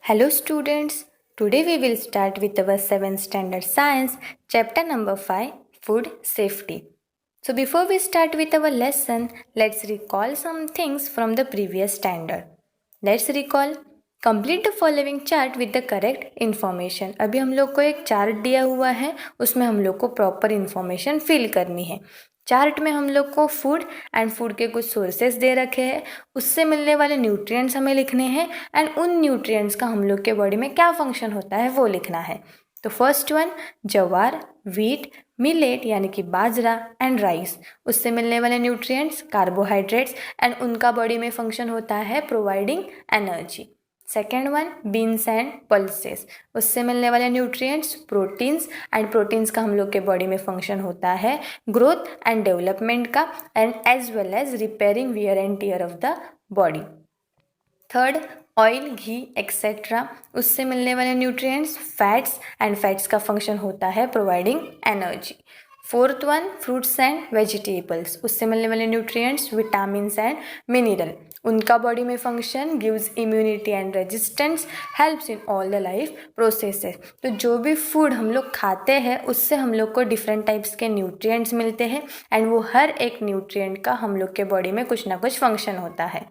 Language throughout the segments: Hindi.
Hello students, today we will start with our 7th standard science chapter number 5 food safety. So before we start with our lesson, let's recall some things from the previous standard. Let's recall complete the following chart with the correct information. अभी हम लोग को एक चार्ट दिया हुआ है, उसमें हम लोग को प्रॉपर इन्फॉर्मेशन फिल करनी है. चार्ट में हम लोग को फूड एंड फूड के कुछ सोर्सेस दे रखे हैं, उससे मिलने वाले न्यूट्रिएंट्स हमें लिखने हैं एंड उन न्यूट्रिएंट्स का हम लोग के बॉडी में क्या फंक्शन होता है वो लिखना है. तो फर्स्ट वन जवार, व्हीट, मिलेट यानी कि बाजरा एंड राइस, उससे मिलने वाले न्यूट्रिएंट्स कार्बोहाइड्रेट्स एंड उनका बॉडी में फंक्शन होता है providing energy. Second one beans and pulses, उससे मिलने वाले न्यूट्रिएंट्स प्रोटीन्स एंड प्रोटीन्स का हम लोग के बॉडी में फंक्शन होता है ग्रोथ एंड डेवलपमेंट का and as well as repairing wear and tear of the body. Third oil, घी एक्सेट्रा, उससे मिलने वाले न्यूट्रिएंट्स फैट्स एंड फैट्स का फंक्शन होता है providing energy. Fourth one fruits and vegetables, उससे मिलने वाले न्यूट्रिएंट्स विटामिन्स एंड मिनरल, उनका बॉडी में function gives immunity and resistance, helps in all the life processes. तो जो भी फूड हम लोग खाते हैं उससे हम लोग को डिफरेंट टाइप्स के न्यूट्रिएंट्स मिलते हैं एंड वो हर एक न्यूट्रिएंट का हम लोग के बॉडी में कुछ ना कुछ फंक्शन होता है.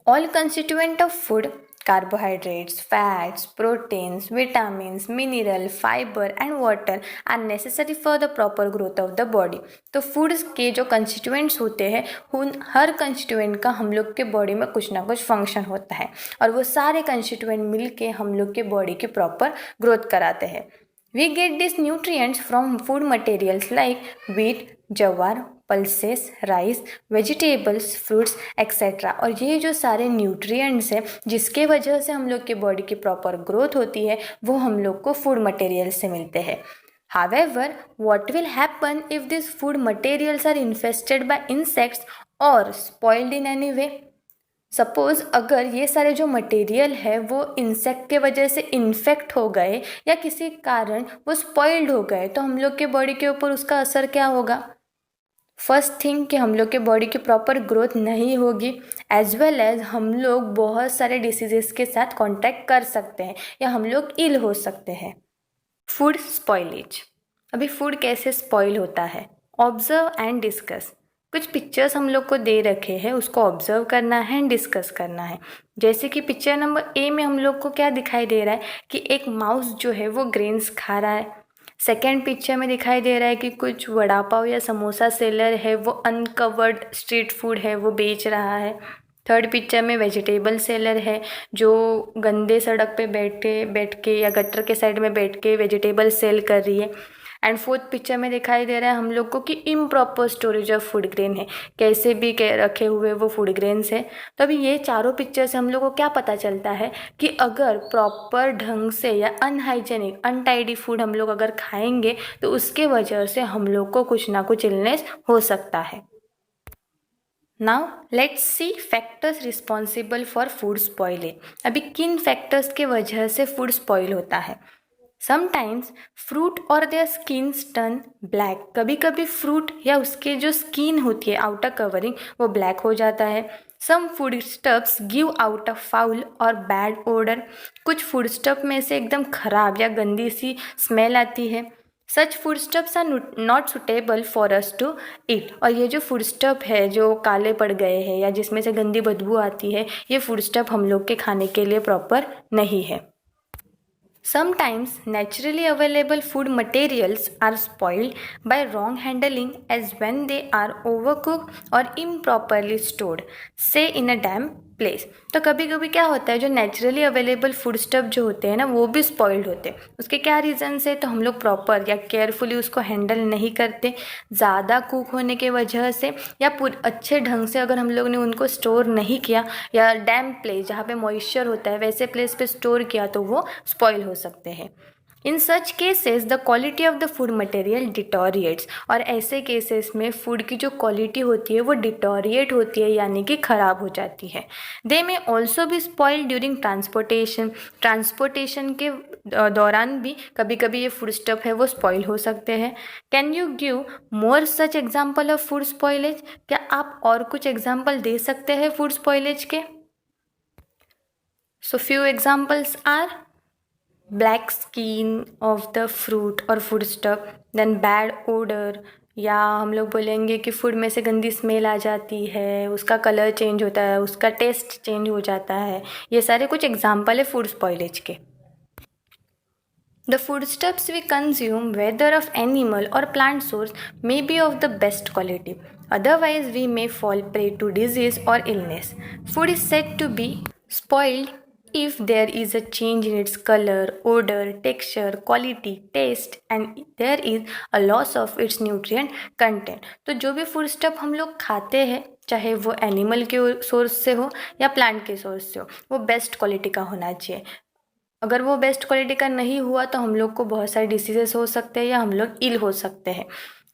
All constituent of food carbohydrates, fats, proteins, vitamins, mineral, fiber and water are necessary for the proper growth of the body. तो फूड्स के जो कंस्टिट्यूएंट्स होते हैं उन हर कंस्टिट्यूएंट का हम लोग के बॉडी में कुछ ना कुछ फंक्शन होता है और वो सारे कंस्टिट्यूएंट मिल के हम लोग के बॉडी की प्रॉपर ग्रोथ कराते हैं. We get these nutrients from food materials like wheat, jawar, pulses, rice, vegetables, fruits etcetera. और ये जो सारे न्यूट्रिएंट्स हैं जिसके वजह से हम लोग के बॉडी की प्रॉपर ग्रोथ होती है वो हम लोग को फूड मटेरियल से मिलते हैं. However, what will happen if these food materials are infested by insects or spoiled in any way? Suppose अगर ये सारे जो मटेरियल है वो इंसेक्ट के वजह से इन्फेक्ट हो गए या किसी कारण वो स्पॉइल्ड हो गए तो हम लोग के बॉडी के ऊपर उसका असर क्या होगा? फर्स्ट थिंग कि हम लोग के बॉडी की प्रॉपर ग्रोथ नहीं होगी एज वेल एज हम लोग बहुत सारे डिसीजेस के साथ कॉन्टैक्ट कर सकते हैं या हम लोग इल हो सकते हैं. Food spoilage. अभी फूड कैसे स्पॉइल होता है? Observe and discuss. कुछ पिक्चर्स हम लोग को दे रखे हैं, उसको ऑब्जर्व करना है एंड डिस्कस करना है. जैसे कि पिक्चर नंबर ए में हम लोग को क्या दिखाई दे रहा है कि एक माउस जो है वो ग्रेन्स खा रहा है. सेकेंड पिक्चर में दिखाई दे रहा है कि कुछ वड़ा पाव या समोसा सेलर है वो अनकवर्ड स्ट्रीट फूड है वो बेच रहा है. थर्ड पिक्चर में वेजिटेबल सेलर है जो गंदे सड़क पे बैठ के या गटर के साइड में बैठ के वेजिटेबल सेल कर रही है. एंड फोर्थ पिक्चर में दिखाई दे रहा है हम लोग को कि improper storage of food grain है, कैसे भी रखे हुए वो फूड ग्रेन्स है. तो अभी ये चारों पिक्चर से हम लोग को क्या पता चलता है कि अगर प्रॉपर ढंग से या अनहाइजेनिक अनटाइडी फूड हम लोग अगर खाएंगे तो उसके वजह से हम लोग को कुछ ना कुछ इलनेस हो सकता है. Now let's see factors responsible for food spoilage. अभी किन फैक्टर्स के वजह से फूड स्पॉइल होता है? समटाइम्स फ्रूट और देयर स्किन्स टर्न ब्लैक. कभी कभी फ्रूट या उसके जो स्किन होती है आउटर कवरिंग वो ब्लैक हो जाता है. Some food stuffs give out a foul और बैड ओडर. कुछ फूड स्टफ में से एकदम खराब या गंदी सी स्मेल आती है. Such food stuffs are not suitable for us to eat. और ये जो फूड स्टफ है जो काले पड़ गए हैं या जिसमें से गंदी बदबू आती है ये फूड स्टफ हम लोग के खाने के लिए प्रॉपर नहीं है. Sometimes naturally available food materials are spoiled by wrong handling as when they are overcooked or improperly stored, say in a damp place. तो कभी कभी क्या होता है जो नेचुरली अवेलेबल फूड स्टफ जो होते हैं ना वो भी स्पॉइल्ड होते हैं. उसके क्या रीज़न्स है? तो हम लोग प्रॉपर या केयरफुली उसको हैंडल नहीं करते, ज़्यादा कुक होने के वजह से या अच्छे ढंग से अगर हम लोग ने उनको स्टोर नहीं किया या डैम्प प्लेस जहाँ पे मॉइस्चर होता है वैसे प्लेस पे स्टोर किया तो वो स्पॉइल हो सकते हैं. In such cases the quality of the food material deteriorates. और ऐसे केसेस में फूड की जो क्वालिटी होती है वो डिटोरिएट होती है यानी कि ख़राब हो जाती है. दे में ऑल्सो भी स्पॉइल ड्यूरिंग ट्रांसपोर्टेशन. ट्रांसपोर्टेशन के दौरान भी कभी कभी ये फूड स्टफ है वो स्पॉइल हो सकते हैं. Can you give more such example of food spoilage? क्या आप और कुछ एग्जाम्पल दे सकते हैं फूड स्पॉइलेज के? So few examples are black skin of the fruit और food stuff, then bad odor, या हम लोग बोलेंगे कि फूड में से गंदी स्मेल आ जाती है, उसका कलर चेंज होता है, उसका टेस्ट चेंज हो जाता है। ये सारे कुछ एग्जाम्पल है फूड स्पॉइलेज के। The foodstuffs we consume, whether of animal or plant source, may be of the best quality. Otherwise, we may fall prey to disease or illness. Food is said to be spoiled if there is a change in its color, odor, texture, quality, taste, and there is a loss of its nutrient content. तो जो भी फूड स्टफ हम लोग खाते हैं, चाहे वो एनिमल के सोर्स से हो या प्लांट के सोर्स से हो, वो बेस्ट क्वालिटी का होना चाहिए। अगर वो बेस्ट क्वालिटी का नहीं हुआ तो हम लोग को बहुत सारे डिसीजेस हो सकते हैं या हम लोग इल हो सकते हैं।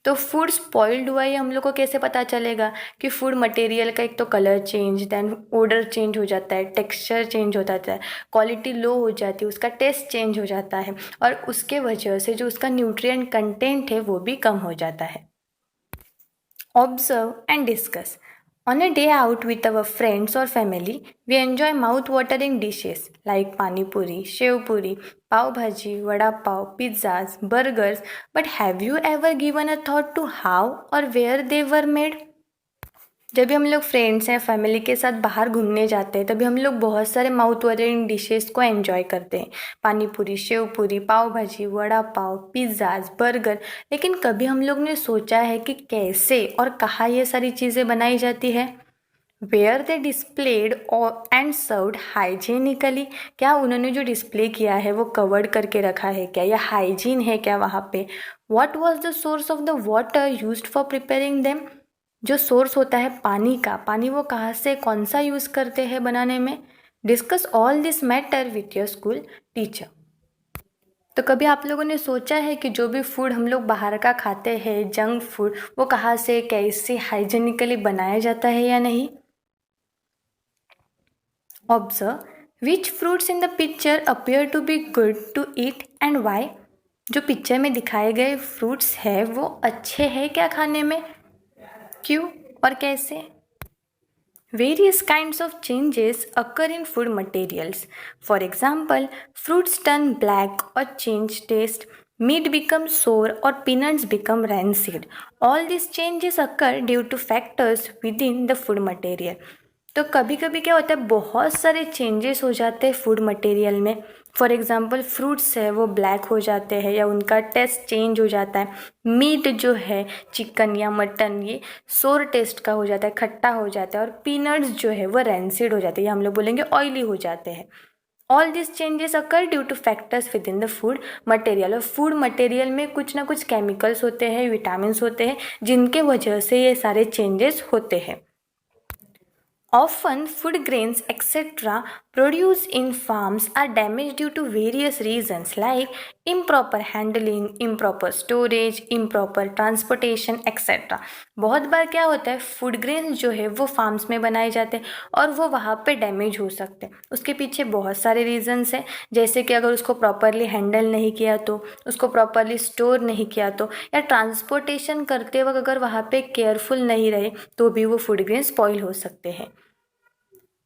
तो फूड स्पॉइल्ड हुआ ये हम लोग को कैसे पता चलेगा कि फूड मटेरियल का एक तो colour change, then odour change हो जाता है, टेक्सचर चेंज हो जाता है, क्वालिटी लो हो जाती है, उसका टेस्ट चेंज हो जाता है और उसके वजह से जो उसका न्यूट्रिएंट कंटेंट है वो भी कम हो जाता है। Observe and discuss. On a day out with our friends or family, we enjoy mouth-watering dishes like pani puri, shev puri, pav bhaji, vada pav, pizzas, burgers. But have you ever given a thought to how or where they were made? जब भी हम लोग फ्रेंड्स हैं, फैमिली के साथ बाहर घूमने जाते हैं, तभी हम लोग बहुत सारे माउथ वाटरिंग डिशेस को एंजॉय करते हैं। पानी पूरी, शेव पूरी, पाव भाजी, वड़ा पाव, पिज़्ज़ाज, बर्गर। लेकिन कभी हम लोग ने सोचा है कि कैसे और कहाँ ये सारी चीज़ें बनाई जाती है? Where they displayed and served hygienically. क्या उन्होंने जो डिस्प्ले किया है वो कवर्ड करके रखा है क्या, या हाइजीन है क्या वहाँ पे? What was the source of the water used for preparing them. जो सोर्स होता है पानी का, पानी वो कहाँ से कौन सा यूज़ करते हैं बनाने में? Discuss all this matter with your school teacher. तो कभी आप लोगों ने सोचा है कि जो भी फूड हम लोग बाहर का खाते हैं, जंक फूड, वो कहाँ से कैसे हाइजीनिकली बनाया जाता है या नहीं? Observe which fruits in the picture appear to be good to eat and why. जो पिक्चर में दिखाए गए फ्रूट्स हैं वो अच्छे हैं क्या खाने में, क्यों और कैसे? Various kinds of changes occur in food materials. For example, fruits turn black or change taste, meat becomes sour or peanuts become rancid. All these changes occur due to factors within the food material. तो कभी कभी क्या होता है, बहुत सारे चेंजेस हो जाते हैं फूड मटेरियल में। फॉर एग्ज़ाम्पल फ्रूट्स है वो ब्लैक हो जाते हैं या उनका टेस्ट चेंज हो जाता है। मीट जो है, चिकन या मटन, ये सोर टेस्ट का हो जाता है, खट्टा हो जाता है। और पीनट्स जो है वो रेंसिड हो जाते हैं, हम लोग बोलेंगे ऑयली हो जाते हैं। All this changes occur due two factors with in the food material. और फूड मटेरियल में कुछ ना कुछ केमिकल्स होते हैं, विटामिन्स होते हैं, जिनके वजह से ये सारे चेंजेस होते हैं। Often, food grains etc. produced in farms are damaged due to various reasons like improper handling, improper storage, improper transportation etc. बहुत बार क्या होता है, फूड ग्रेन्स जो है वो फार्म्स में बनाए जाते हैं और वो वहाँ पे डैमेज हो सकते हैं। उसके पीछे बहुत सारे रीजंस हैं, जैसे कि अगर उसको प्रॉपरली हैंडल नहीं किया तो, उसको प्रॉपरली स्टोर नहीं किया तो, या ट्रांसपोर्टेशन करते वक्त अगर वहाँ पे केयरफुल नहीं रहे तो भी वो फूड ग्रेन स्पॉइल हो सकते हैं।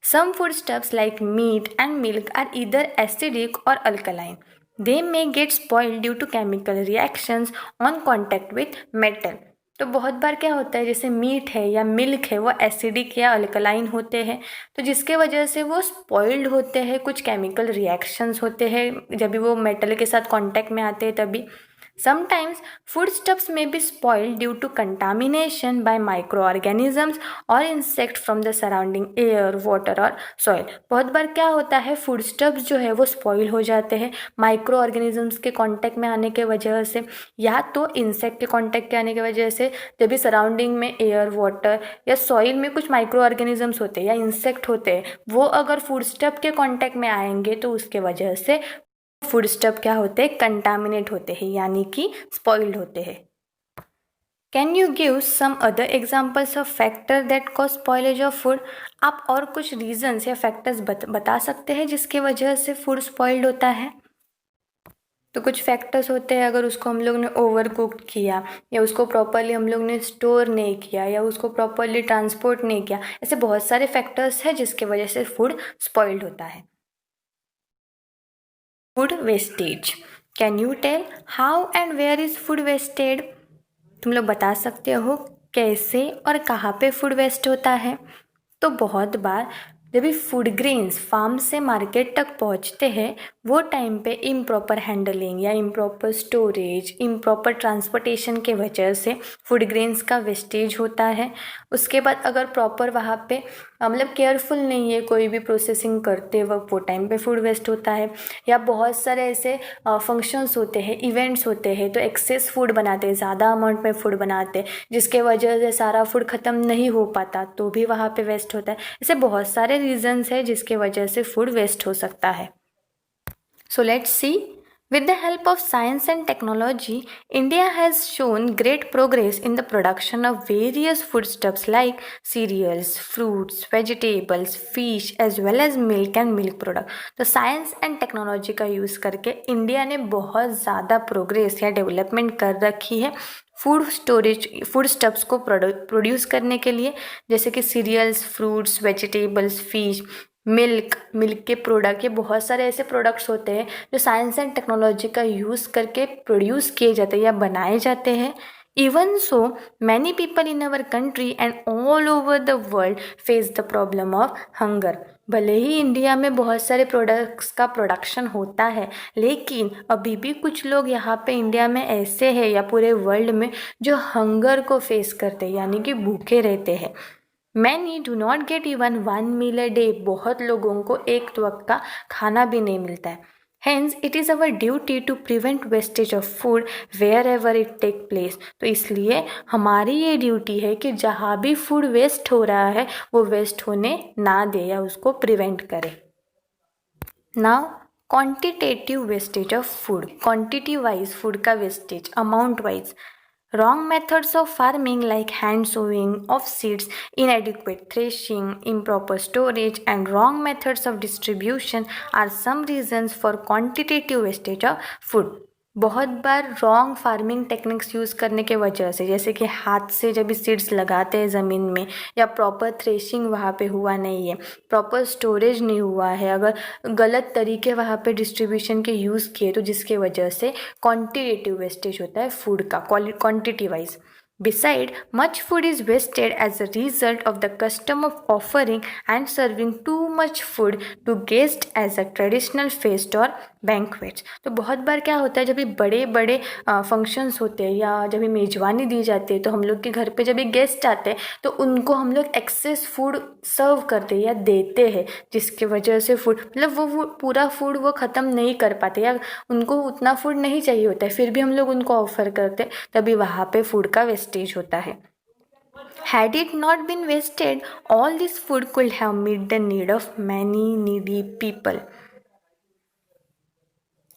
Some foodstuffs like meat and milk are either acidic or alkaline. They may get spoiled due to chemical reactions on contact with metal. तो बहुत बार क्या होता है, जैसे मीट है या मिल्क है वो एसिडिक या अल्कलाइन होते हैं, तो जिसके वजह से वो स्पॉइल्ड होते हैं, कुछ केमिकल रिएक्शंस होते हैं जब भी वो मेटल के साथ कांटेक्ट में आते हैं तभी। Sometimes foodstuffs may be spoiled due to contamination by microorganisms or insects from the surrounding air, water और soil. बहुत बार क्या होता है, फूडस्टफ्स जो है वो स्पॉइल हो जाते हैं माइक्रो ऑर्गेनिजम्स के कांटेक्ट में आने के वजह से, या तो इंसेक्ट के कांटेक्ट के आने की वजह से। जब भी सराउंडिंग में एयर, वाटर या सॉइल में कुछ माइक्रो ऑर्गेनिजम्स होते हैं या इंसेक्ट होते हैं, वो अगर फूडस्टफ के कांटेक्ट में आएंगे तो उसके वजह से फूड स्टफ क्या होते हैं, कंटामिनेट होते हैं, यानी कि स्पॉइल्ड होते हैं। Can you give some other examples of factor that cause spoilage of food. आप और कुछ रीजन्स या फैक्टर्स बता सकते हैं जिसके वजह से फूड स्पॉइल्ड होता है? तो कुछ फैक्टर्स होते हैं, अगर उसको हम लोग ने ओवर कुक्ड किया, या उसको प्रॉपरली हम लोग ने स्टोर नहीं किया, या उसको प्रॉपरली ट्रांसपोर्ट नहीं किया, ऐसे बहुत सारे फैक्टर्स हैं जिसके वजह से फूड स्पॉइल्ड होता है। Food wastage. Can you tell how and where is food wasted? तुम लोग बता सकते हो कैसे और कहाँ पे फूड वेस्ट होता है? तो बहुत बार जब भी फूड ग्रेन्स फार्म से मार्केट तक पहुंचते हैं वो टाइम पे इम्प्रॉपर हैंडलिंग या इम्प्रॉपर स्टोरेज, इम्प्रॉपर ट्रांसपोर्टेशन के वजह से फूड ग्रेन्स का वेस्टेज होता है। उसके बाद अगर प्रॉपर वहाँ पे मतलब केयरफुल नहीं है कोई भी प्रोसेसिंग करते वक्त, वो टाइम पे फूड वेस्ट होता है। या बहुत सारे ऐसे फंक्शंस होते हैं, इवेंट्स होते हैं, तो एक्सेस फूड बनाते हैं, ज़्यादा अमाउंट में फूड बनाते हैं, जिसके वजह से सारा फूड ख़त्म नहीं हो पाता तो भी वहाँ पे वेस्ट होता है। ऐसे बहुत सारे रीजंस है जिसके वजह से फूड वेस्ट हो सकता है। So let's see. With the help of science and technology, India has shown great progress in the production of various foodstuffs like cereals, fruits, vegetables, fish as well as milk and milk product. तो साइंस एंड टेक्नोलॉजी का यूज़ करके इंडिया ने बहुत ज़्यादा प्रोग्रेस या डेवलपमेंट कर रखी है फूड स्टफ्स को प्रोड्यूस करने के लिए, जैसे कि cereals, fruits, vegetables, fish, milk के प्रोडक्ट। ये बहुत सारे ऐसे प्रोडक्ट्स होते हैं जो साइंस एंड टेक्नोलॉजी का यूज़ करके प्रोड्यूस किए जाते हैं या बनाए जाते हैं। Even so many people in our country and all over the world face the problem of hunger. भले ही इंडिया में बहुत सारे प्रोडक्ट्स का प्रोडक्शन होता है, लेकिन अभी भी कुछ लोग यहाँ पे इंडिया में ऐसे हैं या पूरे वर्ल्ड में जो हंगर को फेस करते हैं, यानी कि भूखे रहते हैं। Many do not get even 1 meal a day। बहुत लोगों को एक वक्त का खाना भी नहीं मिलता है। Hence, it is our duty to prevent wastage of food wherever it take place। तो इसलिए हमारी ये ड्यूटी है कि जहाँ भी फूड वेस्ट हो रहा है वो वेस्ट होने ना दे या उसको प्रिवेंट करें। Now quantitative wastage of food, quantity wise food का wastage, amount wise. Wrong methods of farming like hand sowing of seeds, inadequate threshing, improper storage, and wrong methods of distribution are some reasons for quantitative wastage of food। बहुत बार रॉन्ग फार्मिंग टेक्निक्स यूज़ करने के वजह से, जैसे कि हाथ से जब भी सीड्स लगाते हैं ज़मीन में, या प्रॉपर थ्रेशिंग वहाँ पे हुआ नहीं है, प्रॉपर स्टोरेज नहीं हुआ है, अगर गलत तरीके वहाँ पे डिस्ट्रीब्यूशन के यूज़ किए, तो जिसके वजह से क्वांटिटेटिव वेस्टेज होता है फूड का, quantity wise. Beside, much food is wasted as a result of the custom of offering and serving too much food to guests as a traditional feast or banquets। तो बहुत बार क्या होता है, जब भी बड़े बड़े फंक्शंस होते हैं या जब भी मेज़बानी दी जाती है, तो हम लोग के घर पे जब भी गेस्ट आते हैं तो उनको हम लोग एक्सेस फूड सर्व करते हैं या देते हैं, जिसके वजह से फूड मतलब वो पूरा फूड वो ख़त्म नहीं कर पाते या उनको उतना फूड नहीं चाहिए होता है, फिर भी हम लोग उनको ऑफर करते हैं, तभी वहाँ पे फूड का वेस्टेज होता है। Had it not been wasted, all this food could have met the need of many needy people।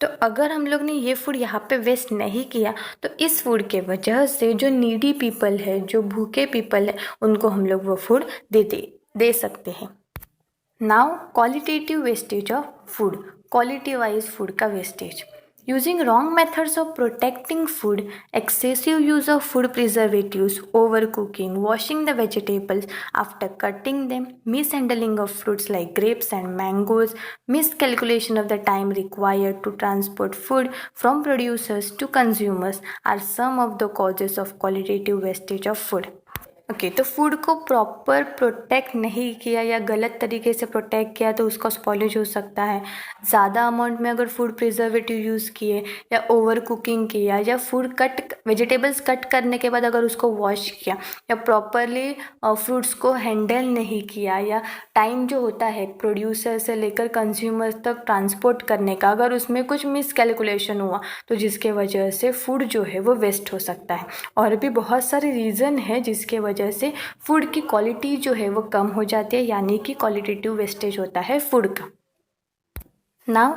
तो अगर हम लोग ने ये फूड यहाँ पे वेस्ट नहीं किया तो इस फूड के वजह से जो नीडी पीपल है, जो भूखे पीपल है, उनको हम लोग वो फूड दे सकते हैं। Now qualitative wastage of food, quality wise food का wastage. Using wrong methods of protecting food, excessive use of food preservatives, overcooking, washing the vegetables after cutting them, mishandling of fruits like grapes and mangoes, miscalculation of the time required to transport food from producers to consumers are some of the causes of qualitative wastage of food। Okay तो फूड को प्रॉपर प्रोटेक्ट नहीं किया या गलत तरीके से प्रोटेक्ट किया तो उसका स्पॉइलेज हो सकता है। ज़्यादा अमाउंट में अगर फूड प्रिजर्वेटिव यूज़ किए या ओवर कुकिंग किया या फूड वेजिटेबल्स कट करने के बाद अगर उसको वॉश किया या प्रॉपरली फ्रूट्स को हैंडल नहीं किया, या टाइम जो होता है प्रोड्यूसर से लेकर कंज्यूमर तक ट्रांसपोर्ट करने का, अगर उसमें कुछ मिसकैलकुलेशन हुआ तो जिसके वजह से फूड जो है वो वेस्ट हो सकता है। और भी बहुत सारे रीज़न है जिसके वजह से फूड की क्वालिटी जो है वो कम हो जाती है, यानी कि क्वालिटेटिव वेस्टेज होता है फूड का। Now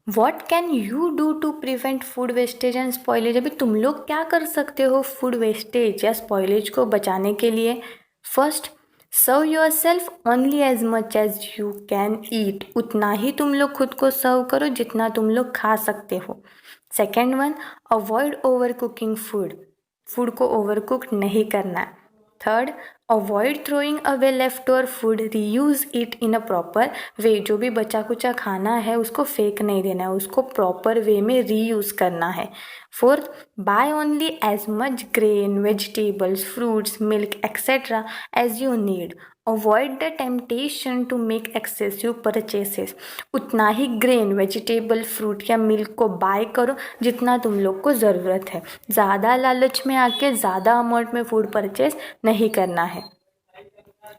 what can you do to prevent food wastage and spoilage? अभी तुम लोग क्या कर सकते हो फूड वेस्टेज या स्पॉइलेज को बचाने के लिए? First, serve yourself only as much as you can eat. उतना ही तुम लोग खुद को सर्व करो जितना तुम लोग खा सकते हो। Second one, avoid over cooking food, food को ओवर कुक नहीं करना है। Third, avoid throwing away left over food, reuse it in a proper way. जो भी बचा कुचा खाना है उसको फेंक नहीं देना है, उसको प्रॉपर वे में रीयूज़ करना है। Fourth, buy only as much grain, vegetables, fruits, milk etcetera as you need. Avoid the temptation to make excessive purchases. उतना ही ग्रेन, वेजिटेबल, फ्रूट या मिल्क को बाय करो जितना तुम लोग को ज़रूरत है। ज़्यादा लालच में आके ज़्यादा अमाउंट में फूड परचेस नहीं करना है।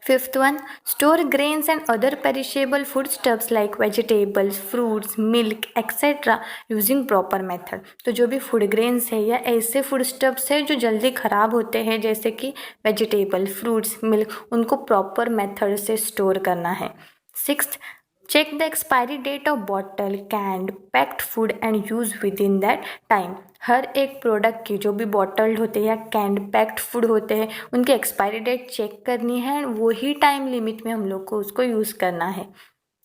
Fifth one, store grains and other perishable foodstuffs like vegetables, fruits, milk etc. using proper method। तो जो भी फूड ग्रेन्स है या ऐसे फूड स्टफ्स है जो जल्दी ख़राब होते हैं जैसे कि वेजिटेबल, फ्रूट्स, मिल्क, उनको प्रॉपर मेथड से स्टोर करना है। Sixth, check the expiry date of bottle, canned, packed food and use within that time. हर एक प्रोडक्ट की जो भी बॉटल्ड होते हैं या कैंड पैक्ड फूड होते हैं उनकी एक्सपायरी डेट चेक करनी है, वही टाइम लिमिट में हम लोग को उसको यूज़ करना है।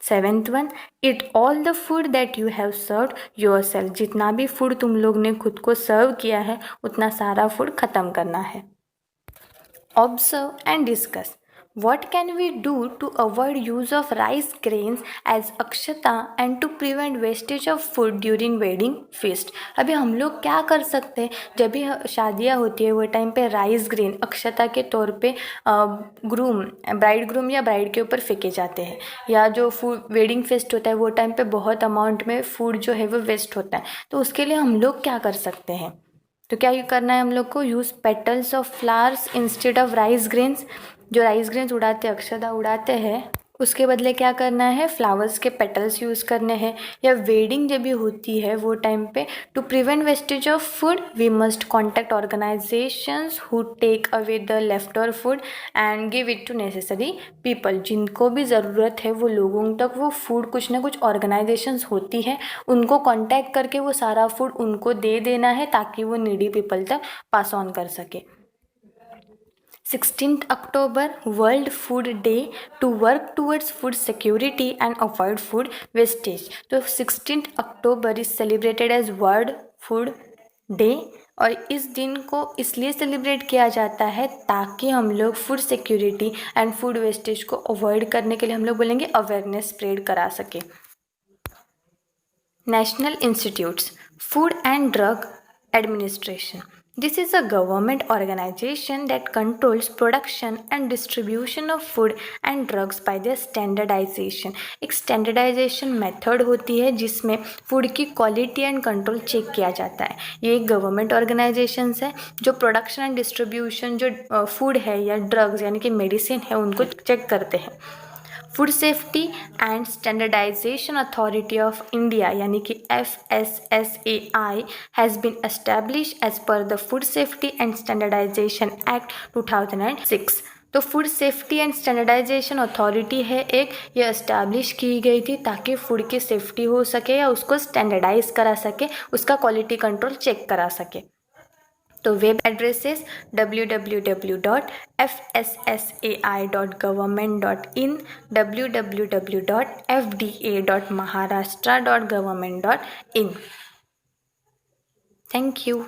Seventh one, eat all the food that you have served yourself. जितना भी फूड तुम लोग ने खुद को सर्व किया है उतना सारा फूड ख़त्म करना है। Observe and discuss, what can we do to avoid use of rice grains as Akshata and to prevent wastage of food during wedding feast। अभी हम लोग क्या कर सकते हैं, जब भी शादियाँ होती है वो टाइम पे राइस ग्रेन अक्षता के तौर पे ब्राइड ग्रूम या ब्राइड के ऊपर फेंके जाते हैं, या जो फूड वेडिंग फेस्ट होता है वो टाइम पे बहुत अमाउंट में फूड जो है वो वेस्ट होता है। तो उसके लिए हम लोग क्या कर सकते हैं, तो क्या ये करना है हम लोग को, use petals of flowers instead of rice grains. जो राइस ग्रेन्स उड़ाते अक्षता उड़ाते हैं उसके बदले क्या करना है, फ्लावर्स के पेटल्स यूज़ करने हैं। या वेडिंग जब भी होती है वो टाइम पे to prevent wastage of food we must contact organisations who take away the left over food and give it to necessary people. जिनको भी ज़रूरत है वो लोगों तक वो फूड, कुछ ना कुछ ऑर्गेनाइजेशंस होती है उनको कॉन्टैक्ट करके वो सारा फूड उनको दे देना है ताकि वो नीडी पीपल तक पास ऑन कर सके। 16th October World Food Day to work towards food security and avoid food wastage। तो 16th October is celebrated as World Food Day और इस दिन को इसलिए सेलिब्रेट किया जाता है ताकि हम लोग food security and food wastage को अवॉइड करने के लिए हम लोग बोलेंगे अवेयरनेस स्प्रेड करा सके। National institutes food and drug administration, this is a government organization that controls production and distribution of food and drugs by their standardization। एक स्टैंडर्डाइजेशन मेथड होती है जिसमें फूड की क्वालिटी एंड कंट्रोल चेक किया जाता है। ये एक गवर्नमेंट ऑर्गेनाइजेशन है जो प्रोडक्शन एंड डिस्ट्रीब्यूशन जो फूड है या ड्रग्स यानी कि मेडिसिन है उनको चेक करते हैं। Food safety and standardisation authority of India यानी कि FSSAI has been establish as per the food safety and standardisation act 2006। तो food safety and standardisation authority है एक, ये एस्टैब्लिश की गई थी ताकि फूड की सेफ्टी हो सके या उसको स्टैंडर्डाइज करा सके, उसका क्वालिटी कंट्रोल चेक करा सके। तो web addresses www.fssai.government.in, www.fda.maharashtra.government.in। Thank you.